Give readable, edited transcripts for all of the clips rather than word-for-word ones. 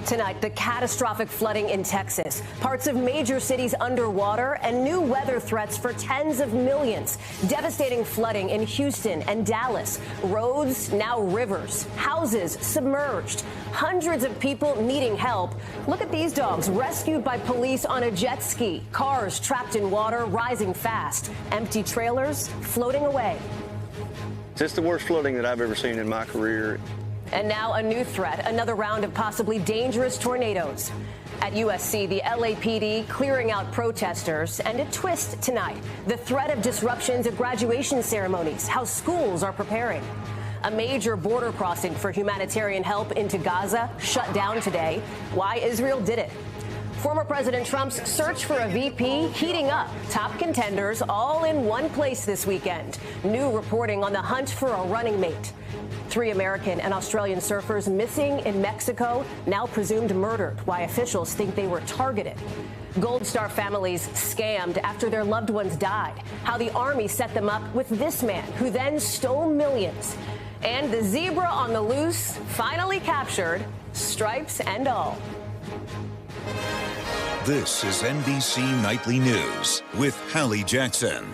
Tonight, the catastrophic flooding in Texas, parts of major cities underwater, and new weather threats for tens of millions. Devastating flooding in Houston and Dallas. Roads, now rivers. Houses submerged. Hundreds of people needing help. Look at these dogs rescued by police on a jet ski. Cars trapped in water, rising fast. Empty trailers floating away. It's the worst flooding that I've ever seen in my career. And now a new threat, another round of possibly dangerous tornadoes. At USC, the LAPD clearing out protesters, and a twist tonight. The threat of disruptions at graduation ceremonies, how schools are preparing. A major border crossing for humanitarian help into Gaza shut down today. Why Israel did it. Former President Trump's search for a VP heating up. Top contenders all in one place this weekend. New reporting on the hunt for a running mate. 3 American and Australian surfers missing in Mexico, now presumed murdered. Why officials think they were targeted. Gold Star families scammed after their loved ones died. How the Army set them up with this man, who then stole millions. And the zebra on the loose, finally captured, stripes and all. This is NBC Nightly News with Hallie Jackson.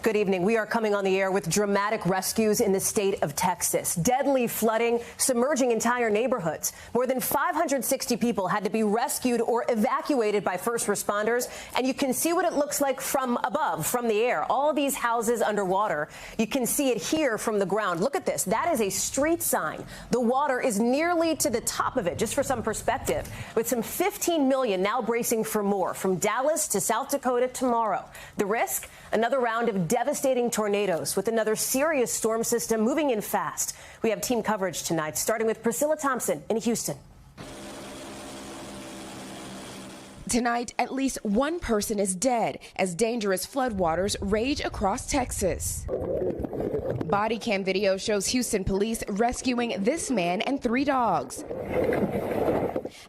Good evening. We are coming on the air with dramatic rescues in the state of Texas. Deadly flooding, submerging entire neighborhoods. More than 560 people had to be rescued or evacuated by first responders. And you can see what it looks like from above, from the air. All these houses underwater. You can see it here from the ground. Look at this. That is a street sign. The water is nearly to the top of it, just for some perspective, with some 15 million now bracing for more. From Dallas to South Dakota tomorrow. The risk? Another round of devastating tornadoes with another serious storm system moving in fast. We have team coverage tonight, starting with Priscilla Thompson in Houston. Tonight, at least one person is dead as dangerous floodwaters rage across Texas. Body cam video shows Houston police rescuing this man and 3 dogs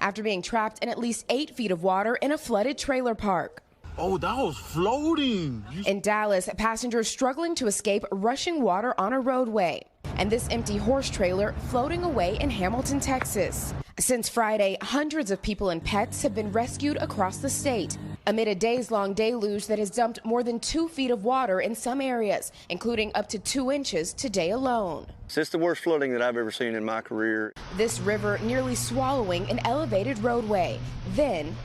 after being trapped in at least 8 feet of water in a flooded trailer park. Oh, that was floating. In Dallas, passengers struggling to escape rushing water on a roadway. And this empty horse trailer floating away in Hamilton, Texas. Since Friday, hundreds of people and pets have been rescued across the state amid a days-long deluge that has dumped more than 2 feet of water in some areas, including up to 2 inches today alone. It's the worst flooding that I've ever seen in my career. This river nearly swallowing an elevated roadway. Then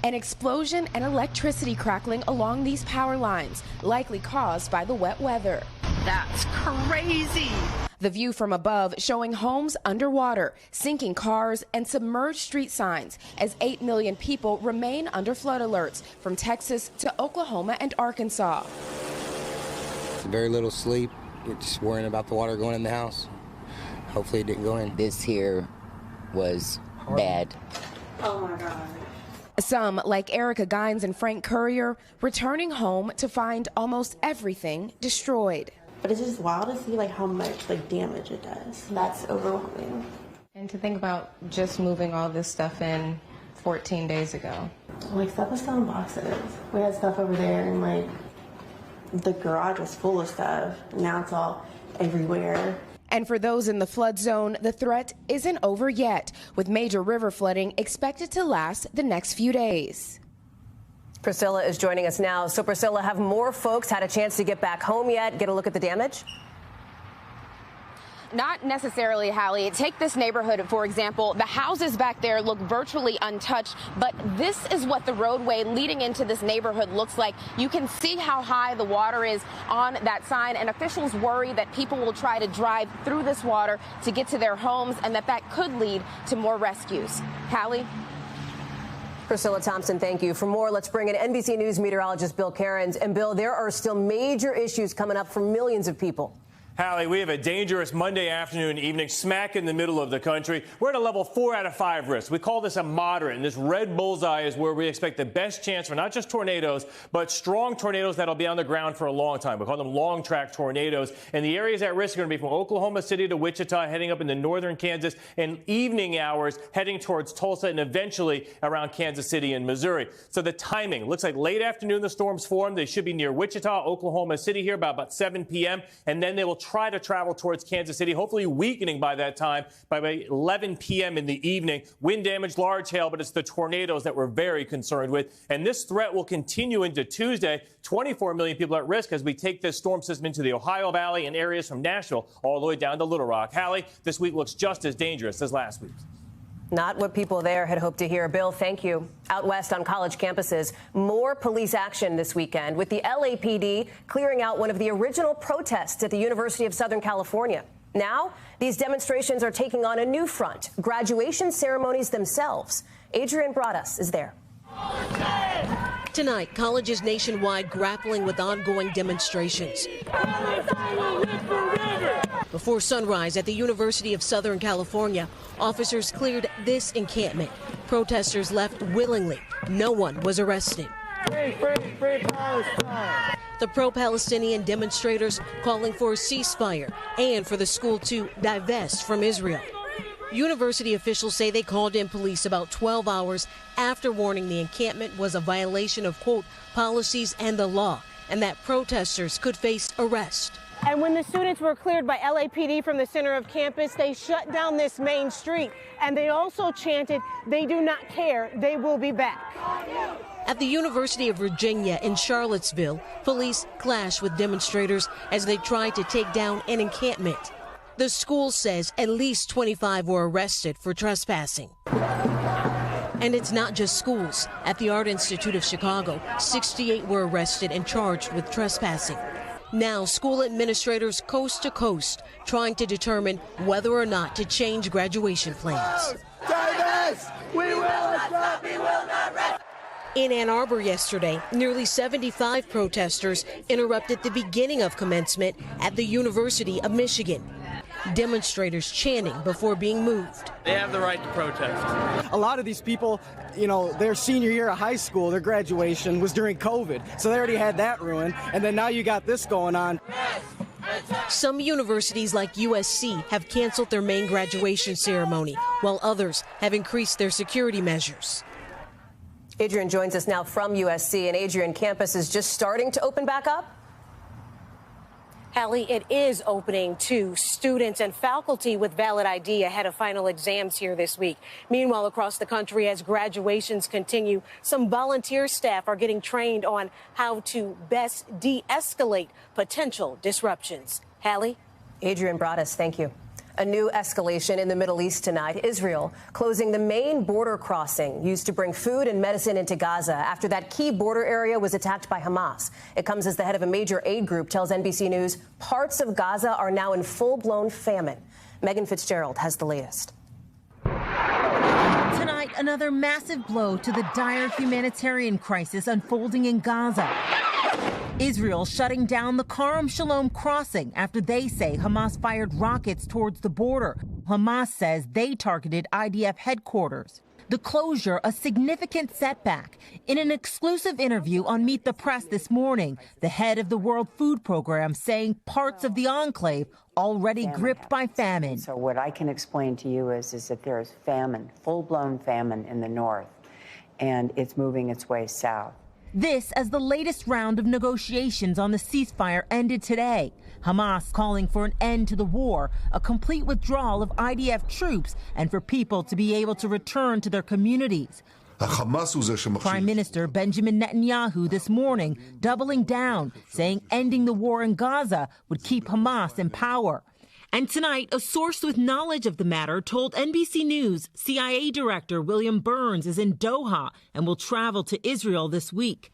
an explosion and electricity crackling along these power lines, likely caused by the wet weather. That's crazy. The view from above showing homes underwater, sinking cars, and submerged street signs as 8 million people remain under flood alerts from Texas to Oklahoma and Arkansas. Very little sleep. You're just worrying about the water going in the house. Hopefully it didn't go in. This here was bad. Oh my God. Some, like Erica Gines and Frank Courier, returning home to find almost everything destroyed. But it's just wild to see how much damage it does. That's overwhelming. And to think about just moving all this stuff in 14 days ago. Stuff was still in boxes. We had stuff over there and the garage was full of stuff. Now it's all everywhere. And for those in the flood zone, the threat isn't over yet, with major river flooding expected to last the next few days. Priscilla is joining us now. So, Priscilla, have more folks had a chance to get back home yet? Get a look at the damage? Not necessarily, Hallie. Take this neighborhood, for example. The houses back there look virtually untouched, but this is what the roadway leading into this neighborhood looks like. You can see how high the water is on that sign, and officials worry that people will try to drive through this water to get to their homes and that could lead to more rescues. Hallie? Priscilla Thompson, thank you. For more, let's bring in NBC News meteorologist Bill Cairns. And Bill, there are still major issues coming up for millions of people. Hallie, we have a dangerous Monday afternoon, evening, smack in the middle of the country. We're at a level 4 out of 5 risk. We call this a moderate, and this red bullseye is where we expect the best chance for not just tornadoes, but strong tornadoes that'll be on the ground for a long time. We call them long-track tornadoes. And the areas at risk are going to be from Oklahoma City to Wichita, heading up into northern Kansas, and evening hours heading towards Tulsa and eventually around Kansas City and Missouri. So the timing looks like late afternoon the storms form. They should be near Wichita, Oklahoma City here by about 7 p.m., and then they will try to travel towards Kansas City, hopefully weakening by that time, by 11 p.m. in the evening. Wind damage, large hail, but it's the tornadoes that we're very concerned with. And this threat will continue into Tuesday. 24 million people at risk as we take this storm system into the Ohio Valley and areas from Nashville all the way down to Little Rock. Hallie, this week looks just as dangerous as last week. Not what people there had hoped to hear. Bill, thank you. Out west on college campuses, more police action this weekend with the LAPD clearing out one of the original protests at the University of Southern California. Now, these demonstrations are taking on a new front, graduation ceremonies themselves. Adrian Broaddus is there. Tonight, colleges nationwide grappling with ongoing demonstrations. Before sunrise at the University of Southern California, officers cleared this encampment. Protesters left willingly. No one was arrested. Free, free, free Palestine. The pro-Palestinian demonstrators calling for a ceasefire and for the school to divest from Israel. University officials say they called in police about 12 hours after warning the encampment was a violation of, quote, policies and the law, and that protesters could face arrest. And when the students were cleared by LAPD from the center of campus, they shut down this main street. And they also chanted, "They do not care, they will be back." At the University of Virginia in Charlottesville, police clashed with demonstrators as they tried to take down an encampment. The school says at least 25 were arrested for trespassing. And it's not just schools. At the Art Institute of Chicago, 68 were arrested and charged with trespassing. Now, school administrators coast to coast trying to determine whether or not to change graduation plans. We will not, we will not rest. In Ann Arbor yesterday, nearly 75 protesters interrupted the beginning of commencement at the University of Michigan. Demonstrators chanting before being moved. They have the right to protest. A lot of these people, you know, their senior year of high school, their graduation was during COVID, so they already had that ruined, and then now you got this going on. Some universities like USC have canceled their main graduation ceremony, while others have increased their security measures. Adrian joins us now from USC, and Adrian, campus is just starting to open back up? Hallie, it is opening to students and faculty with valid ID ahead of final exams here this week. Meanwhile, across the country, as graduations continue, some volunteer staff are getting trained on how to best de-escalate potential disruptions. Hallie? Adrian Broaddus, thank you. A new escalation in the Middle East tonight. Israel closing the main border crossing used to bring food and medicine into Gaza after that key border area was attacked by Hamas. It comes as the head of a major aid group tells NBC News parts of Gaza are now in full-blown famine. Megan Fitzgerald has the latest. Tonight, another massive blow to the dire humanitarian crisis unfolding in Gaza. Israel shutting down the Karem Shalom crossing after they say Hamas fired rockets towards the border. Hamas says they targeted IDF headquarters. The closure, a significant setback. In an exclusive interview on Meet the Press this morning, the head of the World Food Program saying parts of the enclave already gripped by famine. So what I can explain to you is that there is famine, full-blown famine in the north, and it's moving its way south. This as the latest round of negotiations on the ceasefire ended today. Hamas calling for an end to the war, a complete withdrawal of IDF troops, and for people to be able to return to their communities. Prime Minister Benjamin Netanyahu this morning doubling down, saying ending the war in Gaza would keep Hamas in power. And tonight, a source with knowledge of the matter told NBC News CIA Director William Burns is in Doha and will travel to Israel this week.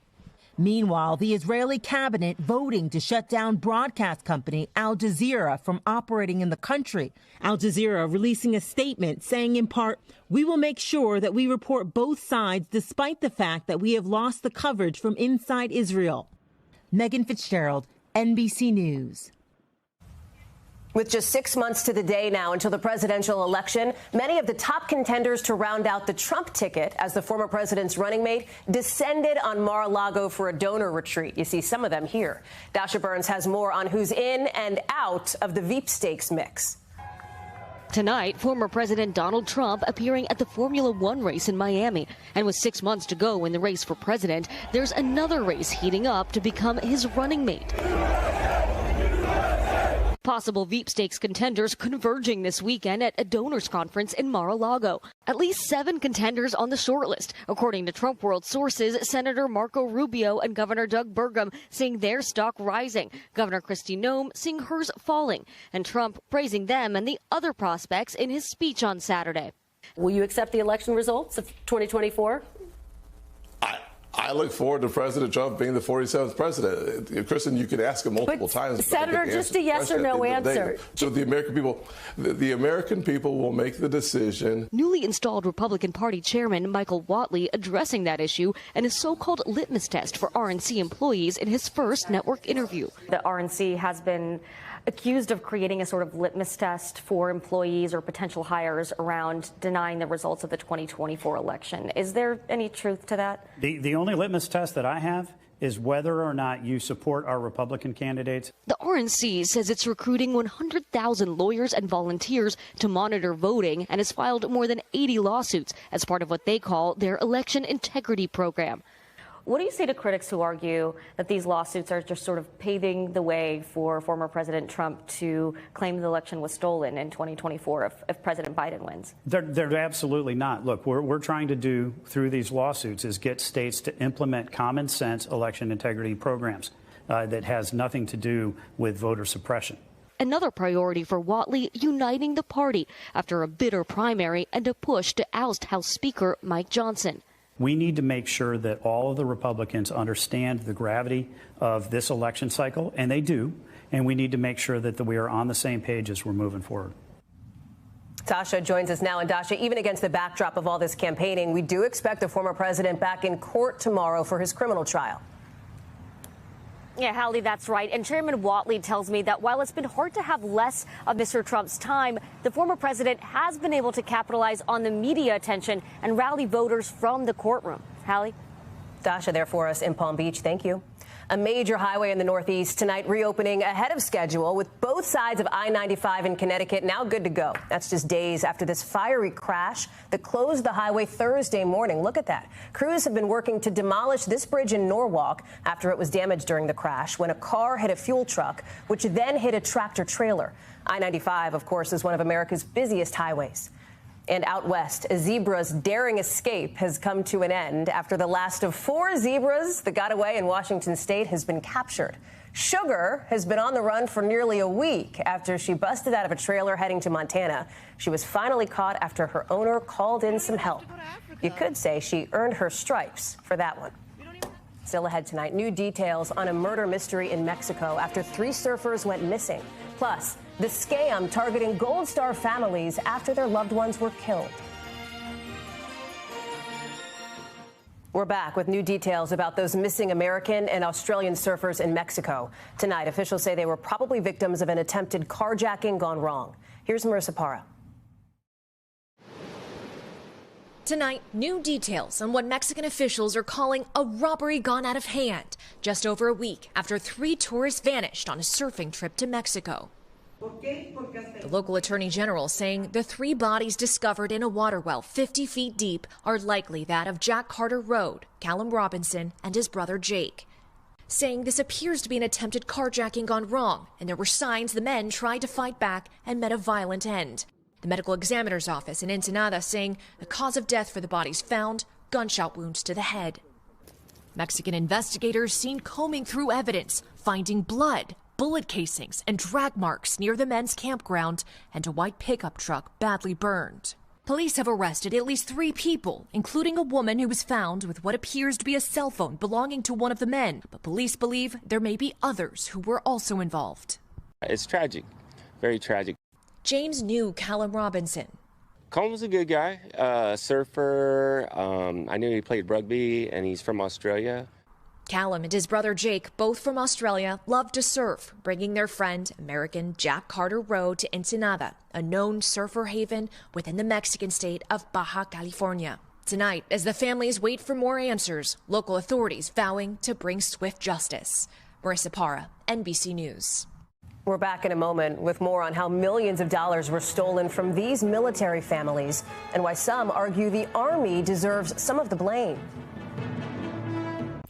Meanwhile, the Israeli cabinet voting to shut down broadcast company Al Jazeera from operating in the country. Al Jazeera releasing a statement saying in part, "We will make sure that we report both sides despite the fact that we have lost the coverage from inside Israel." Megan Fitzgerald, NBC News. With just 6 months to the day now until the presidential election, many of the top contenders to round out the Trump ticket as the former president's running mate descended on Mar-a-Lago for a donor retreat. You see some of them here. Dasha Burns has more on who's in and out of the Veep-stakes mix. Tonight, former President Donald Trump appearing at the Formula One race in Miami. And with 6 months to go in the race for president, there's another race heating up to become his running mate. Possible Veep Stakes contenders converging this weekend at a donors conference in Mar-a-Lago. At least 7 contenders on the shortlist, according to Trump World sources. Senator Marco Rubio and Governor Doug Burgum seeing their stock rising, Governor Kristi Noem seeing hers falling, and Trump praising them and the other prospects in his speech on Saturday. Will you accept the election results of 2024? I look forward to President Trump being the 47th president. Kristen, you could ask him multiple times. Senator, just a yes or no answer. So the American people will make the decision. Newly installed Republican Party Chairman Michael Whatley addressing that issue and his so-called litmus test for RNC employees in his first network interview. The RNC has been accused of creating a sort of litmus test for employees or potential hires around denying the results of the 2024 election. Is there any truth to that? The only litmus test that I have is whether or not you support our Republican candidates. The RNC says it's recruiting 100,000 lawyers and volunteers to monitor voting and has filed more than 80 lawsuits as part of what they call their election integrity program. What do you say to critics who argue that these lawsuits are just sort of paving the way for former President Trump to claim the election was stolen in 2024 if President Biden wins? They're absolutely not. Look, we're trying to do through these lawsuits is get states to implement common sense election integrity programs that has nothing to do with voter suppression. Another priority for Whatley, uniting the party after a bitter primary and a push to oust House Speaker Mike Johnson. We need to make sure that all of the Republicans understand the gravity of this election cycle, and they do, and we need to make sure that we are on the same page as we're moving forward. Tasha joins us now. And Tasha, even against the backdrop of all this campaigning, we do expect the former president back in court tomorrow for his criminal trial. Yeah, Hallie, that's right. And Chairman Whatley tells me that while it's been hard to have less of Mr. Trump's time, the former president has been able to capitalize on the media attention and rally voters from the courtroom. Hallie? Dasha there for us in Palm Beach. Thank you. A major highway in the Northeast tonight reopening ahead of schedule with both sides of I-95 in Connecticut now good to go. That's just days after this fiery crash that closed the highway Thursday morning. Look at that. Crews have been working to demolish this bridge in Norwalk after it was damaged during the crash when a car hit a fuel truck, which then hit a tractor trailer. I-95, of course, is one of America's busiest highways. And out west, a zebra's daring escape has come to an end after the last of 4 zebras that got away in Washington state has been captured. Sugar has been on the run for nearly a week after she busted out of a trailer heading to Montana. She was finally caught after her owner called in some help. You could say she earned her stripes for that one. Still ahead tonight, new details on a murder mystery in Mexico after 3 surfers went missing. Plus, the scam targeting Gold Star families after their loved ones were killed. We're back with new details about those missing American and Australian surfers in Mexico. Tonight, officials say they were probably victims of an attempted carjacking gone wrong. Here's Marissa Parra. Tonight, new details on what Mexican officials are calling a robbery gone out of hand, just over a week after 3 tourists vanished on a surfing trip to Mexico. The local attorney general saying the 3 bodies discovered in a water well 50 feet deep are likely that of Jack Carter Rode, Callum Robinson, and his brother Jake. Saying this appears to be an attempted carjacking gone wrong, and there were signs the men tried to fight back and met a violent end. The medical examiner's office in Ensenada saying the cause of death for the bodies found, gunshot wounds to the head. Mexican investigators seen combing through evidence, finding blood, bullet casings, and drag marks near the men's campground and a white pickup truck badly burned. Police have arrested at least 3 people, including a woman who was found with what appears to be a cell phone belonging to one of the men, but police believe there may be others who were also involved. It's tragic, very tragic. James knew Callum Robinson. Callum was a good guy, surfer. I knew he played rugby, and he's from Australia. Callum and his brother Jake, both from Australia, loved to surf, bringing their friend, American Jack Carter Rode, to Ensenada, a known surfer haven within the Mexican state of Baja California. Tonight, as the families wait for more answers, local authorities vowing to bring swift justice. Marissa Parra, NBC News. We're back in a moment with more on how millions of dollars were stolen from these military families and why some argue the Army deserves some of the blame.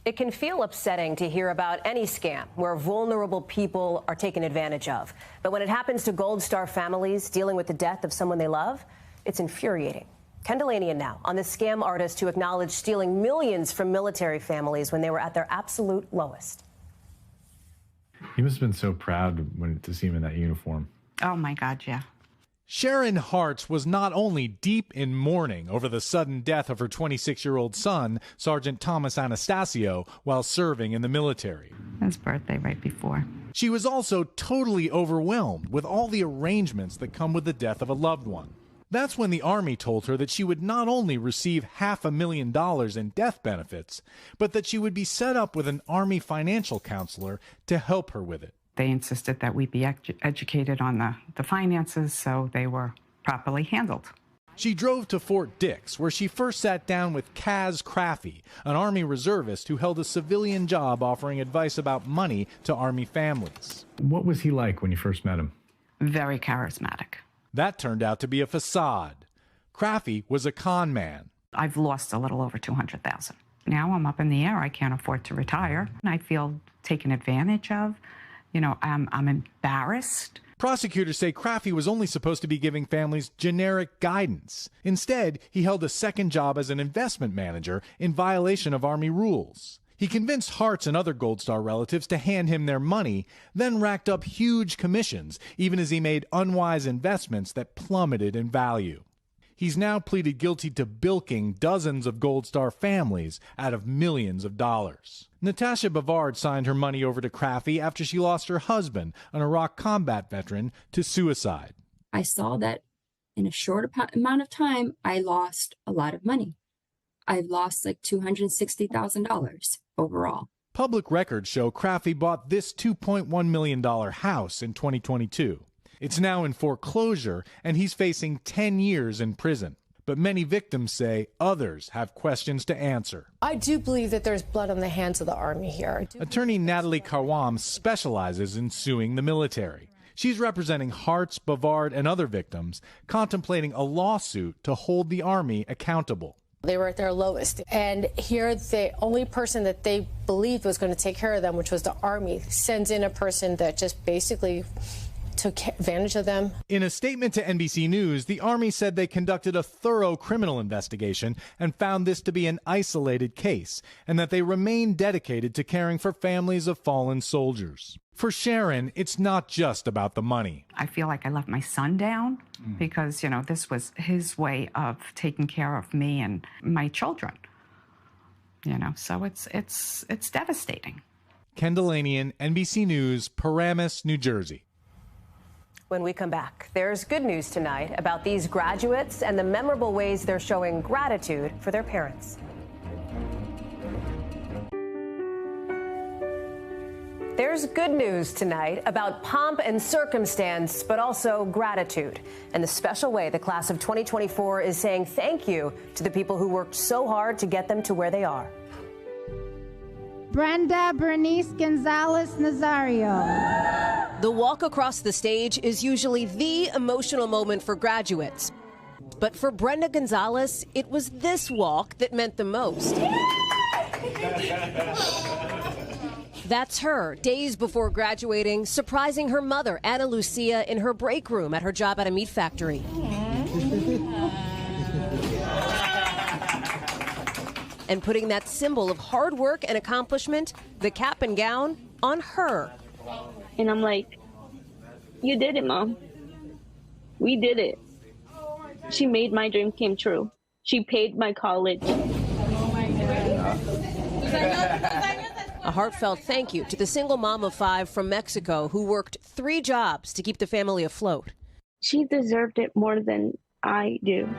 It can feel upsetting to hear about any scam where vulnerable people are taken advantage of. But when it happens to Gold Star families dealing with the death of someone they love, it's infuriating. Ken Dilanian now on the scam artist who acknowledged stealing millions from military families when they were at their absolute lowest. He must have been so proud to see him in that uniform. Oh my God, yeah. Sharon Hartz was not only deep in mourning over the sudden death of her 26-year-old son, Sergeant Thomas Anastasio, while serving in the military. His birthday right before. She was also totally overwhelmed with all the arrangements that come with the death of a loved one. That's when the Army told her that she would not only receive $500,000 in death benefits, but that she would be set up with an Army financial counselor to help her with it. They insisted that we be educated on the finances, so they were properly handled. She drove to Fort Dix, where she first sat down with Kaz Craffey, an Army reservist who held a civilian job offering advice about money to Army families. What was he like when you first met him? Very charismatic. That turned out to be a facade. Craffey was a con man. I've lost a little over $200,000. Now I'm up in the air. I can't afford to retire. I feel taken advantage of. You know, I'm embarrassed. Prosecutors say Craffey was only supposed to be giving families generic guidance. Instead, he held a second job as an investment manager in violation of Army rules. He convinced Hartz and other Gold Star relatives to hand him their money, then racked up huge commissions, even as he made unwise investments that plummeted in value. He's now pleaded guilty to bilking dozens of Gold Star families out of millions of dollars. Natasha Bavard signed her money over to Craffey after she lost her husband, an Iraq combat veteran, to suicide. I saw that in a short amount of time, I lost a lot of money. I've lost like $260,000 overall. Public records show Craffey bought this $2.1 million house in 2022. It's now in foreclosure, and he's facing 10 years in prison. But many victims say others have questions to answer. I do believe that there's blood on the hands of the Army here. Attorney Natalie Karwam specializes in suing the military. She's representing Hartz, Bavard, and other victims, contemplating a lawsuit to hold the Army accountable. They were at their lowest. And here, the only person that they believed was going to take care of them, which was the Army, sends in a person that just basically took advantage of them. In a statement to NBC News, the Army said they conducted a thorough criminal investigation and found this to be an isolated case, and that they remain dedicated to caring for families of fallen soldiers. For Sharon, it's not just about the money. I feel like I let my son down because, you know, this was his way of taking care of me and my children. You know, so it's devastating. Ken Dilanian, NBC News, Paramus, New Jersey. When we come back, there's good news tonight about these graduates and the memorable ways they're showing gratitude for their parents. There's good news tonight about pomp and circumstance, but also gratitude, and the special way the class of 2024 is saying thank you to the people who worked so hard to get them to where they are. Brenda Bernice Gonzalez Nazario. The walk across the stage is usually the emotional moment for graduates. But for Brenda Gonzalez, it was this walk that meant the most. That's her, days before graduating, surprising her mother, Ana Lucia, in her break room at her job at a meat factory. And putting that symbol of hard work and accomplishment, the cap and gown, on her. And I'm like, you did it, Mom. We did it. She made my dream come true. She paid my college. A heartfelt thank you to the single mom of 5 from Mexico who worked 3 jobs to keep the family afloat. She deserved it more than I do.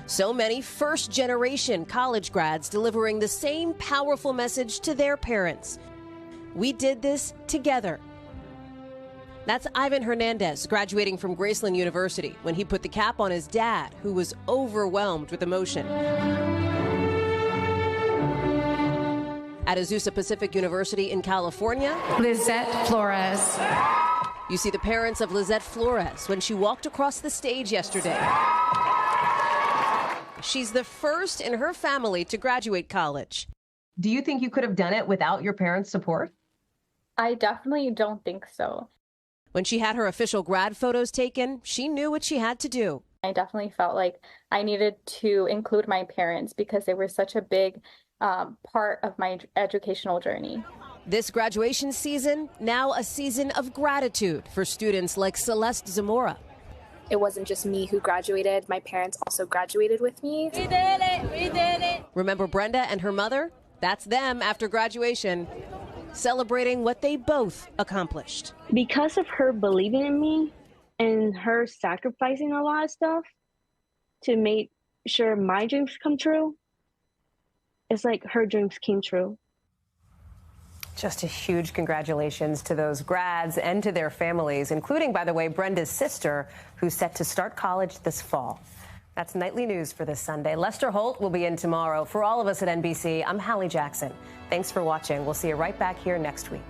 So many first-generation college grads delivering the same powerful message to their parents. We did this together. That's Ivan Hernandez graduating from Graceland University when he put the cap on his dad, who was overwhelmed with emotion. At Azusa Pacific University in California, Lizette Flores. You see the parents of Lizette Flores when she walked across the stage yesterday. She's the first in her family to graduate college. Do you think you could have done it without your parents' support? I definitely don't think so. When she had her official grad photos taken, she knew what she had to do. I definitely felt like I needed to include my parents because they were such a big part of my educational journey. This graduation season, now a season of gratitude for students like Celeste Zamora. It wasn't just me who graduated. My parents also graduated with me. We did it! We did it! Remember Brenda and her mother? That's them after graduation, celebrating what they both accomplished. Because of her believing in me and her sacrificing a lot of stuff to make sure my dreams come true, it's like her dreams came true. Just a huge congratulations to those grads and to their families, including, by the way, Brenda's sister, who's set to start college this fall. That's Nightly News for this Sunday. Lester Holt will be in tomorrow. For all of us at NBC, I'm Hallie Jackson. Thanks for watching. We'll see you right back here next week.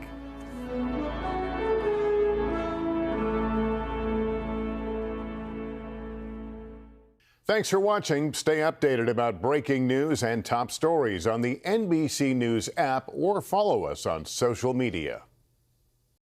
Thanks for watching. Stay updated about breaking news and top stories on the NBC News app or follow us on social media.